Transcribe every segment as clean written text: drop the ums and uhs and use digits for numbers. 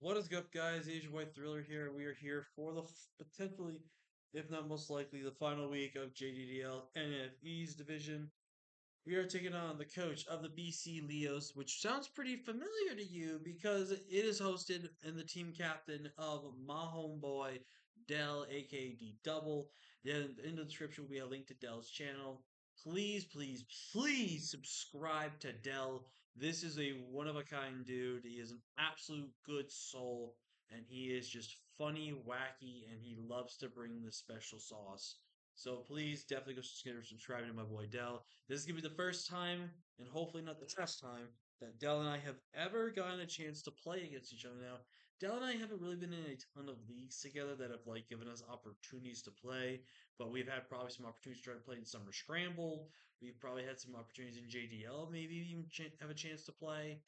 What is up, guys? Asian White Thriller here. We are here for the potentially, if not most likely, the final week of JJDL NFE's division. We are taking on the coach of the BC Leos, which sounds pretty familiar to you because it is hosted and the team captain of my homeboy Dell, aka D Double. Then in the description will be a link to Dell's channel. Please, please, please subscribe to Dell. This is a one of a kind dude. He is an absolute good soul, and he is just funny, wacky, and he loves to bring the special sauce. So please definitely go consider subscribing to my boy Dell. This is gonna be the first time, and hopefully not the last time, that Dell and I have ever gotten a chance to play against each other. Now, Dell and I haven't really been in a ton of leagues together that have like given us opportunities to play, but we've had probably some opportunities to try to play in Summer Scramble. We've probably had some opportunities in JDL, maybe even have a chance to play,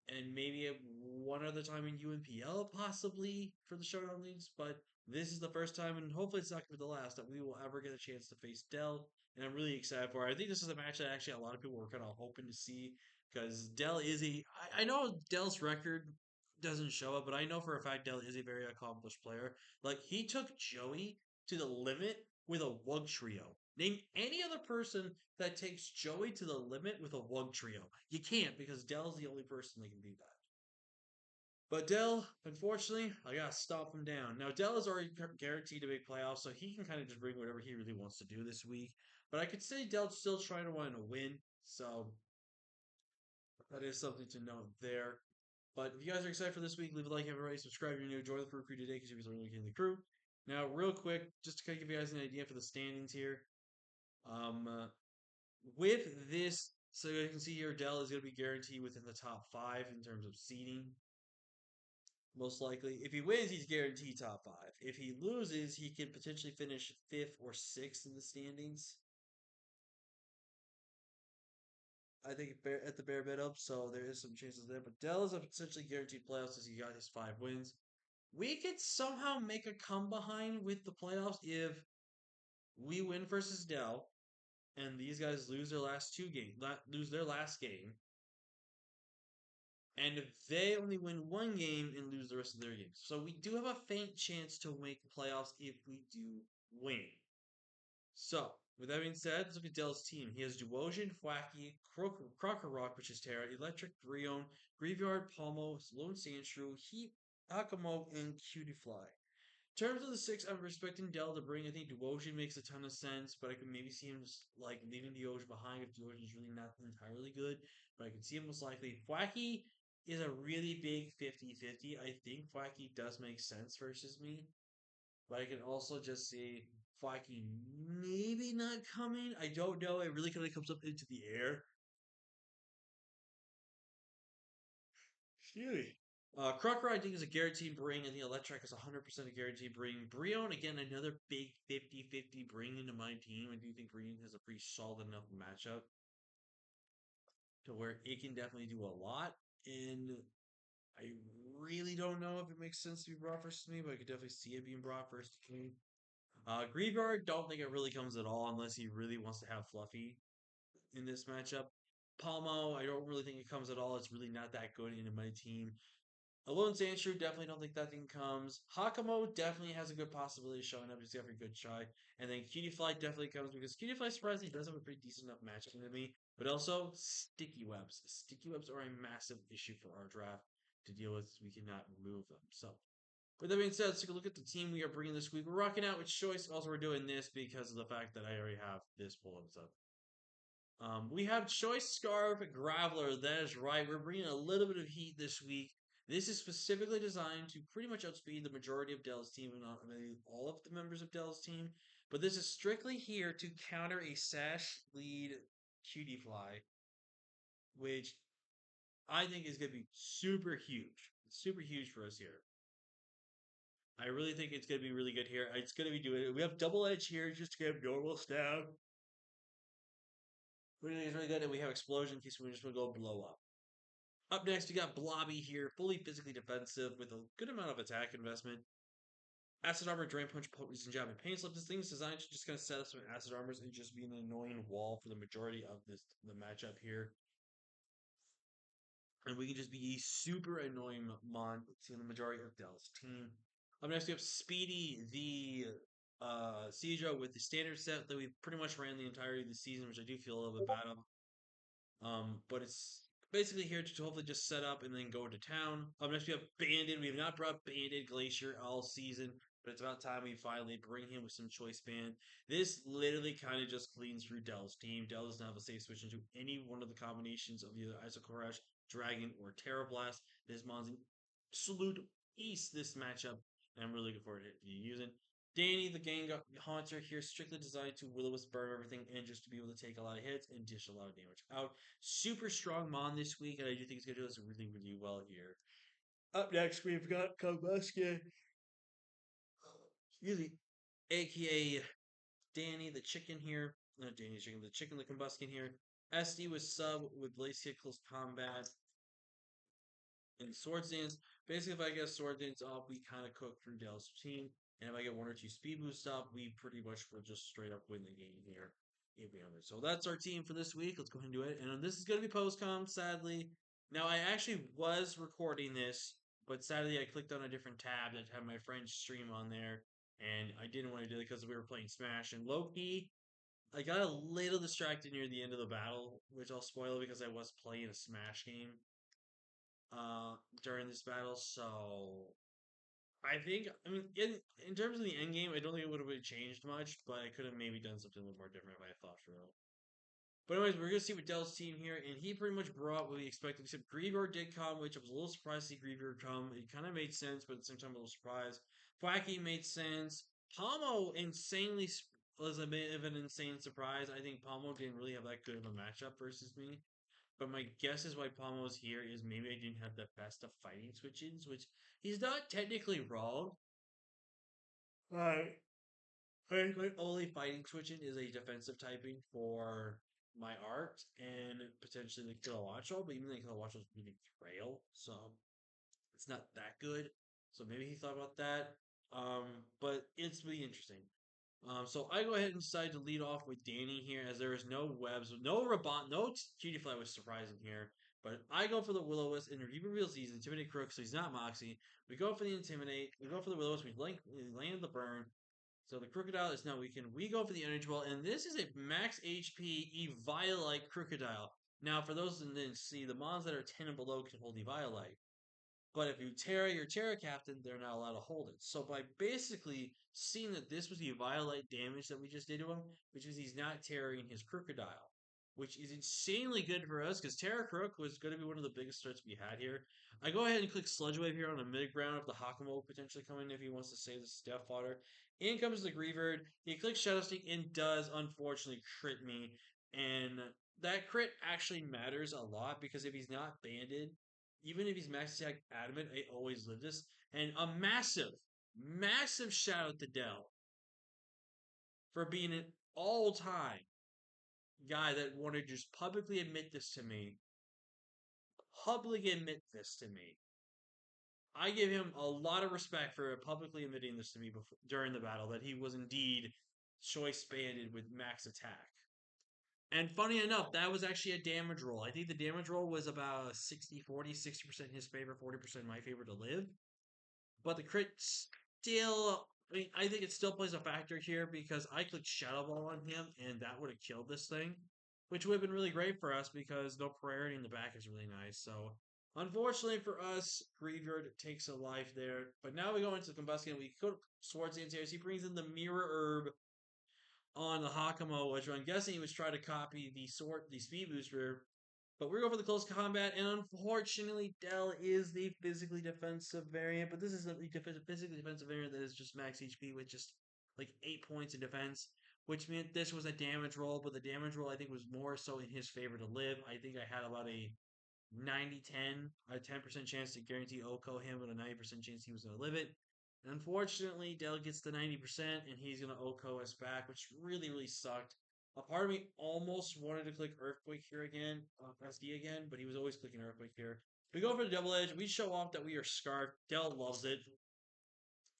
and maybe one other time in UNPL possibly for the Showdown Leagues. But this is the first time, and hopefully it's not going to be the last, that we will ever get a chance to face Dell. And I'm really excited for it. I think this is a match that actually a lot of people were kind of hoping to see because Dell is a. I know Dell's record doesn't show it, but I know for a fact Dell is a very accomplished player. Like, he took Joey to the limit with a Wug Trio. Name any other person that takes Joey to the limit with a Wug Trio. You can't because Dell's the only person that can do that. But Dell, unfortunately, I gotta stop him down. Now Dell is already guaranteed to make playoffs, so he can kind of just bring whatever he really wants to do this week. But I could say Dell's still trying to want to win, so that is something to note there. But if you guys are excited for this week, leave a like, everybody, subscribe if you're new, join the crew today because you guys are really getting the crew. Now, real quick, just to kind of give you guys an idea for the standings here. Um, uh, with this, so you can see here, Dell is going to be guaranteed within the top five in terms of seeding. Most likely. If he wins, he's guaranteed top five. If he loses, he can potentially finish fifth or sixth in the standings. I think at the bare minimum, so there is some chances there. But Dell is a potentially guaranteed playoffs as he got his 5 wins. We could somehow make a come behind with the playoffs if we win versus Dell and these guys lose their last two games, lose their last game, and if they only win one game and lose the rest of their games. So we do have a faint chance to make the playoffs if we do win. So, with that being said, let's look at Dell's team. He has Duosion, Fwacky, Crocker Rock, which is Terra, Electric, Brion, Graveyard, Palmo, Lone Sandshrew, Heat, Akamo, and Cutie Fly. In terms of the six, I'm expecting Dell to bring. I think Duosion makes a ton of sense, but I could maybe see him just, like leaving Duosion behind if Duosion is really not entirely good. But I could see him most likely. Fwacky is a really big 50-50. I think Fwacky does make sense versus me. But I can also just see Flaky maybe not coming. I don't know. It really kind of comes up into the air. Excuse me. Crocker, I think, is a guaranteed bring, and the Electric is 100% a guaranteed bring. Brion, again, another big 50-50 bring into my team. I do think Brion has a pretty solid enough matchup to where it can definitely do a lot. And I really don't know if it makes sense to be brought versus me, but I could definitely see it being brought versus me. Graveyard, don't think it really comes at all unless he really wants to have Fluffy in this matchup. Palmo, I don't really think it comes at all. It's really not that good into my team. Alone Sandshrew, definitely don't think that thing comes. Hakamo definitely has a good possibility of showing up. He's got a good try. And then Cutie Fly definitely comes because Cutie Fly surprisingly does have a pretty decent enough matchup with me. But also, Sticky Webs. Sticky Webs are a massive issue for our draft to deal with. We cannot remove them. So, with that being said, let's take a look at the team we are bringing this week. We're rocking out with Choice. Also, we're doing this because of the fact that I already have this pulled up. We have Choice Scarf Graveler. That is right. We're bringing a little bit of heat this week. This is specifically designed to pretty much outspeed the majority of Dell's team, and not maybe all of the members of Dell's team. But this is strictly here to counter a Sash lead Cutie Fly, which I think is going to be super huge. Super huge for us here. I really think it's going to be really good here. It's going to be doing it. We have double edge here just to get normal stab. We think it's really good, and we have explosion in case we just want to go blow up. Up next, we got Blobby here, fully physically defensive with a good amount of attack investment. Acid Armor, Drain Punch, Poison Jab, and Pain Slip. This thing is designed to just kind of set up some Acid Armors and just be an annoying wall for the majority of the matchup here. and we can just be a super annoying mon to the majority of Dell's team. Up next, we have Speedy, the Seidra with the standard set that we pretty much ran the entirety of the season, which I do feel a little bit bad of. But it's basically here to hopefully just set up and then go into town. Up next, we have Bandit. We have not brought Bandit Glacier all season, but it's about time we finally bring him with some choice band. This literally kind of just cleans through Dell's team. Dell does not have a safe switch into any one of the combinations of either Isocourage, Dragon, or Terra Blast. This mon's an absolute beast this matchup, and I'm really looking forward to using. Danny, the gang haunter here, strictly designed to will-o-wisp burn everything and just to be able to take a lot of hits and dish a lot of damage out. Super strong Mon this week, and I do think it's going to do us really, really well here. Up next, we've got Kobuski, excuse me, aka Danny the Chicken here. Not Danny the Chicken, the Chicken the Combuskin here. SD was sub with Glacia Close Combat and Sword Dance. Basically, if I get Sword Dance up, we kind of cook through Dell's team. And if I get one or two speed boosts up, we pretty much will just straight up win the game here. So that's our team for this week. Let's go ahead and do it. And this is going to be postcom, sadly. Now, I actually was recording this, but sadly, I clicked on a different tab that had my friend's stream on there. And I didn't want to do it because we were playing Smash. And Loki, I got a little distracted near the end of the battle, which I'll spoil because I was playing a Smash game uh, during this battle. So I think, I mean, in terms of the end game, I don't think it would have really changed much, but I could have maybe done something a little more different if I thought through it. But anyways, we're gonna see what Dell's team here, and he pretty much brought what we expected. Except Greaver did come, which I was a little surprised to see Greaver come. It kind of made sense, but at the same time, a little surprised. Quacky made sense. Pomo was a bit of an insane surprise. I think Pomo didn't really have that good of a matchup versus me. But my guess is why Palmo's here is maybe I didn't have the best of fighting switch-ins, which he's not technically wrong. Right. My only fighting switch-in is a defensive typing for my art and potentially the Kilowattro, but even the Kilowattro is really frail, so it's not that good. So maybe he thought about that. But it's really interesting. So I go ahead and decide to lead off with Danny here, as there is no webs, no Rabon, no Cutie Fly was surprising here. But I go for the Will-O-Wisp, and he reveals he's Intimidate Crook, so he's not Moxie. We go for the Intimidate, we go for the Will-O-Wisp, we land the burn. So the Crocodile is now weakened. We go for the Energy Ball, and this is a max HP Eviolite Crocodile. Now, for those that didn't see, the mons that are 10 and below can hold Eviolite. But if you Terra your Terra Captain, they're not allowed to hold it. So by basically seeing that this was the Violite damage that we just did to him, which means he's not Terraing his Crocodile, which is insanely good for us because Terra Crook was going to be one of the biggest threats we had here. I go ahead and click Sludge Wave here on the mid ground of the Hakumo potentially coming if he wants to save the Death Fodder. In comes the Greaver. He clicks Shadow Sneak and does unfortunately crit me. And that crit actually matters a lot because if he's not banded, even if he's max attack adamant, I always live this. And a massive, massive shout out to Dell for being an all time guy that wanted to just publicly admit this to me. Publicly admit this to me. I give him a lot of respect for publicly admitting this to me before, during the battle that he was indeed choice banded with max attack. And funny enough, that was actually a damage roll. I think the damage roll was about 60-40, 60% in his favor, 40% in my favor to live. But the crit still, I mean, I think it still plays a factor here because I clicked Shadow Ball on him and that would have killed this thing, which would have been really great for us because no priority in the back is really nice. So, unfortunately for us, Graveyard takes a life there. But now we go into the Combustion. We go Swords Dance here. He brings in the Mirror Herb on the Hakamo, which I'm guessing he was trying to copy the Speed Booster, but we're going for the close combat, and unfortunately, Dell is the physically defensive variant. But this is a physically defensive variant that is just max HP with just like 8 points in defense, which meant this was a damage roll. But the damage roll I think was more so in his favor to live. I think I had about a 90-10, a 10% chance to guarantee Oko him, but a 90% chance he was going to live it. And unfortunately, Dell gets the 90%, and he's going to Oko us back, which really, really sucked. A part of me almost wanted to click Earthquake here again, SD again, but he was always clicking Earthquake here. We go for the double edge. We show off that we are Scarfed. Dell loves it.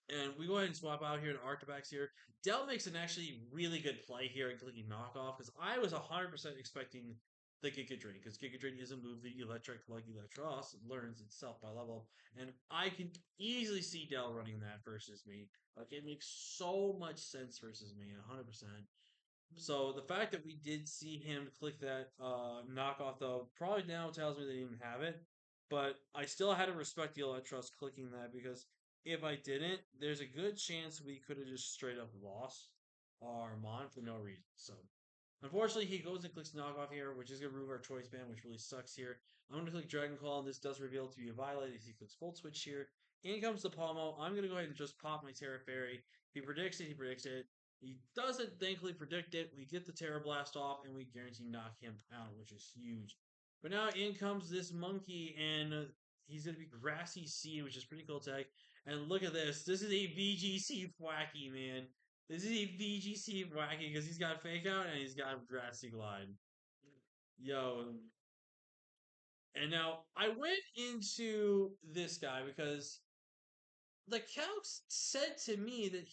And we go ahead and swap out here to Arctibax here. Dell makes an actually really good play here at clicking knockoff because I was 100% expecting the Giga Drain, because Giga Drain is a move that Electric, like Electros, learns itself by level. And I can easily see Dell running that versus me. Like, it makes so much sense versus me, 100%. So the fact that we did see him click that knockoff, though, probably now tells me they didn't have it. But I still had to respect the Electros clicking that because if I didn't, there's a good chance we could have just straight up lost our Mon for no reason. So unfortunately, he goes and clicks knockoff here, which is going to remove our choice band, which really sucks here. I'm going to click Dragon Claw, and this does reveal to be a Violet as he clicks Volt Switch here. In comes the Palmo. I'm going to go ahead and just pop my Terra Fairy. He predicts it, he predicts it. He doesn't thankfully predict it. We get the Terra Blast off, and we guarantee knock him out, which is huge. But now in comes this monkey, and he's going to be Grassy Seed, which is pretty cool tech. And look at this. This is a VGC Thwacky, man. This is a VGC Wacky because he's got Fake Out and he's got Grassy Glide. Yo. And now I went into this guy because the calcs said to me that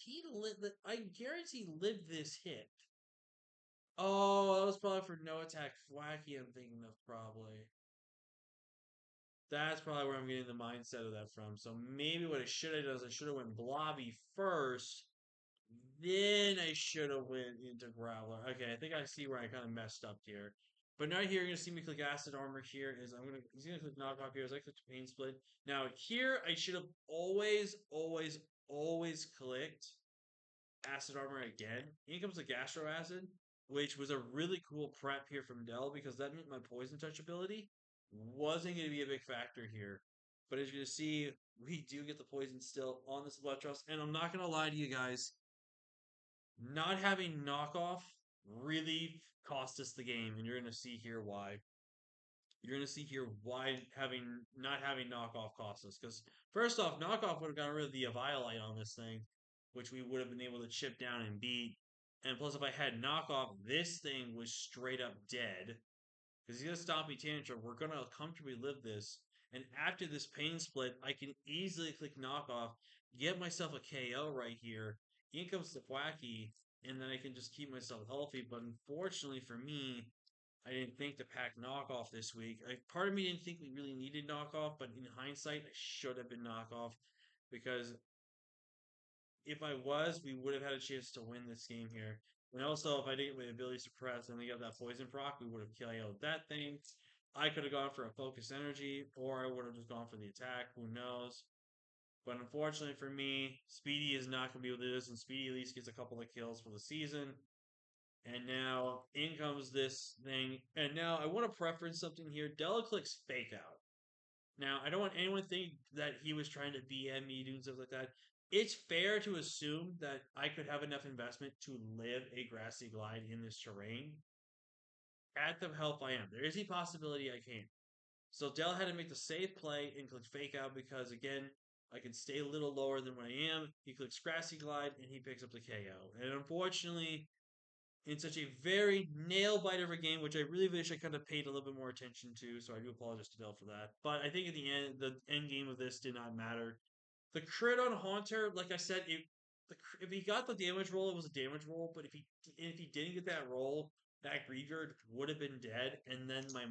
that I guarantee lived this hit. Oh, that was probably for no attack Wacky, I'm thinking of probably. That's probably where I'm getting the mindset of that from. So maybe what I should have done is I should have went Blobby first. Then I should have went into Growler. Okay, I think I see where I kind of messed up here. But now here you're gonna see me click Acid Armor here. He's gonna click Knockoff here as I click Pain Split. Now here I should have always clicked Acid Armor again. In comes the Gastro Acid, which was a really cool prep here from Dell because that meant my Poison Touch ability wasn't gonna be a big factor here. But as you're gonna see, we do get the poison still on this Electros, and I'm not gonna lie to you guys, not having knockoff really cost us the game, and you're going to see here why. You're going to see here why having not having knockoff cost us. Because first off, knockoff would have gotten rid of the Eviolite on this thing, which we would have been able to chip down and beat. And plus, if I had knockoff, this thing was straight up dead because he's gonna stop me tantrum. We're gonna comfortably live this. And after this pain split, I can easily click knockoff, get myself a KO right here. In comes the Wacky, and then I can just keep myself healthy. But unfortunately for me, I didn't think to pack knockoff this week. Part of me didn't think we really needed knockoff, but in hindsight, I should have been knockoff because if I was, we would have had a chance to win this game here. And also, if I didn't with ability suppress and they got that poison proc, we would have KO'd that thing. I could have gone for a focus energy, or I would have just gone for the attack. Who knows? But unfortunately for me, Speedy is not going to be able to do this, and Speedy at least gets a couple of kills for the season. And now in comes this thing. And now I want to preference something here. Della clicks Fake Out. Now, I don't want anyone to think that he was trying to BM me, doing stuff like that. It's fair to assume that I could have enough investment to live a grassy glide in this terrain. At the health I am, there is a possibility I can. So Dell had to make the safe play and click Fake Out because, again, I can stay a little lower than what I am. He clicks Grassy Glide and he picks up the KO. And unfortunately, in such a very nail biter of a game, which I really wish I could have paid a little bit more attention to. So I do apologize to Dell for that. But I think at the end game of this did not matter. The crit on Haunter, like I said, if he got the damage roll, it was a damage roll. But if he didn't get that roll, that Graveyard would have been dead. And then my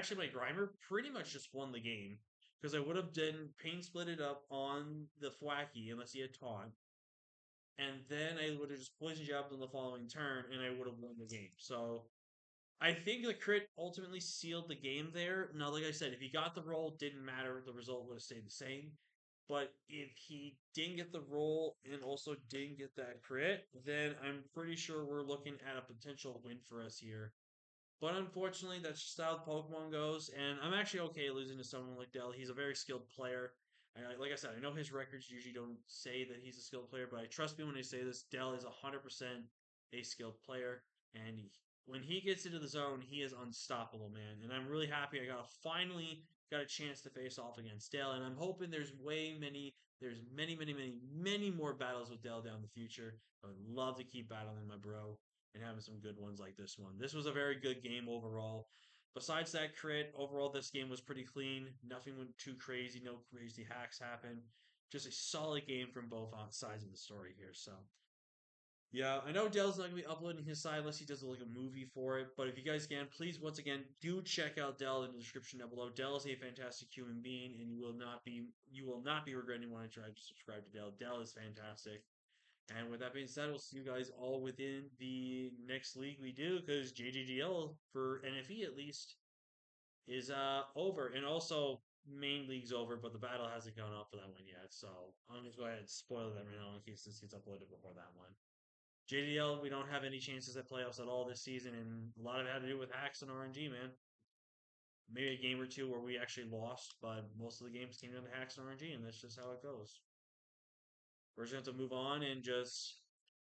Grimer pretty much just won the game because I would have done Pain Split it up on the Thwacky unless he had taunt, and then I would have just poison jabbed on the following turn, and I would have won the game. So I think the crit ultimately sealed the game there. Now, like I said, if he got the roll, didn't matter. The result would have stayed the same. But if he didn't get the roll and also didn't get that crit, then I'm pretty sure we're looking at a potential win for us here. But unfortunately, that's just how Pokemon goes, and I'm actually okay losing to someone like Dell. He's a very skilled player. Like I said, I know his records usually don't say that he's a skilled player, but I trust me when I say this. Dell is 100% a skilled player, and when he gets into the zone, he is unstoppable, man. And I'm really happy I finally got a chance to face off against Dell, and I'm hoping there's many more battles with Dell down the future. I would love to keep battling my bro and having some good ones like this one. This was a very good game overall. Besides that crit, overall this game was pretty clean. Nothing went too crazy. No crazy hacks happened. Just a solid game from both sides of the story here. So Yeah, I know Dell's not gonna be uploading his side unless he does like a movie for it. But if you guys can, please once again do check out Dell in the description down below. Dell is a fantastic human being, and you will not be regretting wanting to try to subscribe to Dell. Dell is fantastic. And with that being said, we'll see you guys all within the next league we do, because JJDL for NFE at least is over, and also main league's over, but the battle hasn't gone up for that one yet. So I'm just go ahead and spoil that right now in case this gets uploaded before that one. JDL, we don't have any chances at playoffs at all this season, and a lot of it had to do with hacks and RNG, man. Maybe a game or two where we actually lost, but most of the games came down to hacks and RNG, and that's just how it goes. We're just going to move on and just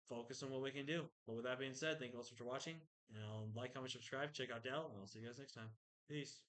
focus on what we can do. But with that being said, thank you all so much for watching. And like, comment, subscribe, check out Dell, and I'll see you guys next time. Peace.